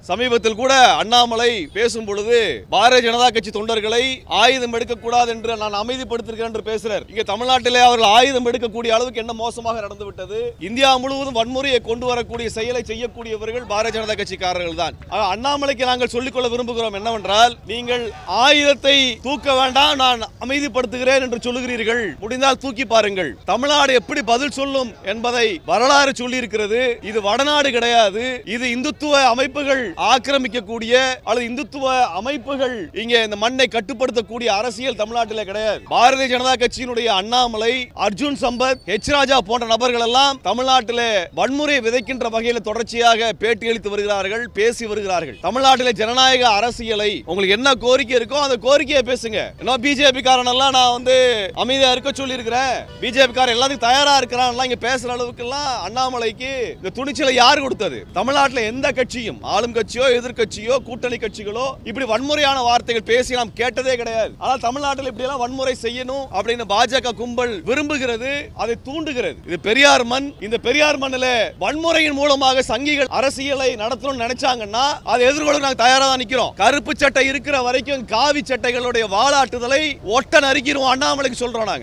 சமீபத்தில் கூட அண்ணாமலை பேசும் பொழுது பாரதிய ஜனதா கட்சி தொண்டர்களை ஆயுதம் எடுக்கக்கூடாது என்று நான் அமைதிப்படுத்திருக்கிறேன் என்று பேசுறார். இங்க தமிழ்நாட்டிலே அவர்கள் ஆயுதம் எடுக்கக்கூடிய அளவுக்கு என்ன மோசமாக நடந்து விட்டது. இந்தியா முழுவதும் வன்முறையை கொண்டு வரக்கூடிய செயலை செய்யக்கூடியவர்கள் பாரதிய ஜனதா கட்சிக்காரர்கள் தான். அண்ணாமலைக்கு நாங்கள் சொல்லிக்கொள்ள விரும்புகிறோம் என்னவென்றால், நீங்கள் ஆயுதத்தை தூக்க வேண்டாம், நான் அமைதிப்படுத்துகிறேன் என்று சொல்லுகிறீர்கள். முடிந்தால் தூக்கி பாருங்கள். தமிழ்நாடு எப்படி பதில் சொல்லும் என்பதை வரலாறு சொல்லி இருக்கிறது. இது வடநாடு கிடையாது. இது இந்துத்துவ அமைப்புகள் ஆக்கிரமிக்கக்கூடிய அல்லது இந்துத்துவ அமைப்புகள் இங்கே இந்த மண்ணை கட்டுப்படுத்தக்கூடிய அரசியல் தமிழ்நாட்டில் கிடையாது. பாரதிய ஜனதா கட்சியினுடைய அண்ணாமலை, அர்ஜுன் சம்பத், எச் ராஜா போன்ற நபர்கள் எல்லாம் தமிழ்நாட்டில் வன்முறை விதைக்கின்ற வகையில் தொடர்ச்சியாக பேட்டி அளித்து வருகிறார்கள், பேசி வருகிறார்கள். தமிழ்நாட்டில் ஜனநாயக அரசியலை உங்களுக்கு என்ன கோரிக்கை இருக்கோ அந்த கோரிக்கையை பேசுங்க. பிஜேபி காரன் எல்லாம் நான் அமைதியா இருக்க சொல்லி இருக்கிறேன், பிஜேபி காரன் எல்லாத்துக்கும் தயாரா இருக்கிறான் இங்க பேசுற அளவுக்கு எல்லாம் அண்ணாமலைக்கு இந்த துணிச்சலை யார் கொடுத்தது? தமிழ்நாட்டில் எந்த கட்சியும், ஆளும் கட்சியோ எதிர்கட்சியோ கூட்டணி கட்சிகளோ இப்படி வன்முறையான வார்த்தைகள் பேசி நாம் கேட்டதே கிடையாது. ஆனால் தமிழ்நாட்டில் இப்படி எல்லாம் வன்முறை செய்யணும் அப்படின்னு பாஜக கும்பல் விரும்புகிறது, அதை தூண்டுகிறது. இது பெரியார் மண். இந்த பெரியார் மண்ணில் வன்முறையின் மூலமாக சங்கிகள் அரசியலை நடத்தணும்னு நினைச்சாங்கன்னா அதை எதிர்கொள்ள நாங்கள் தயாரா தான் நிக்கிறோம். கருப்பு சட்டை இருக்கிற வரைக்கும் காவி சட்டைகளுடைய வாளாட்டுதலை ஒட்ட நறுக்கிடுவோம் அண்ணாமலைக்கு சொல்றோம் நாங்க.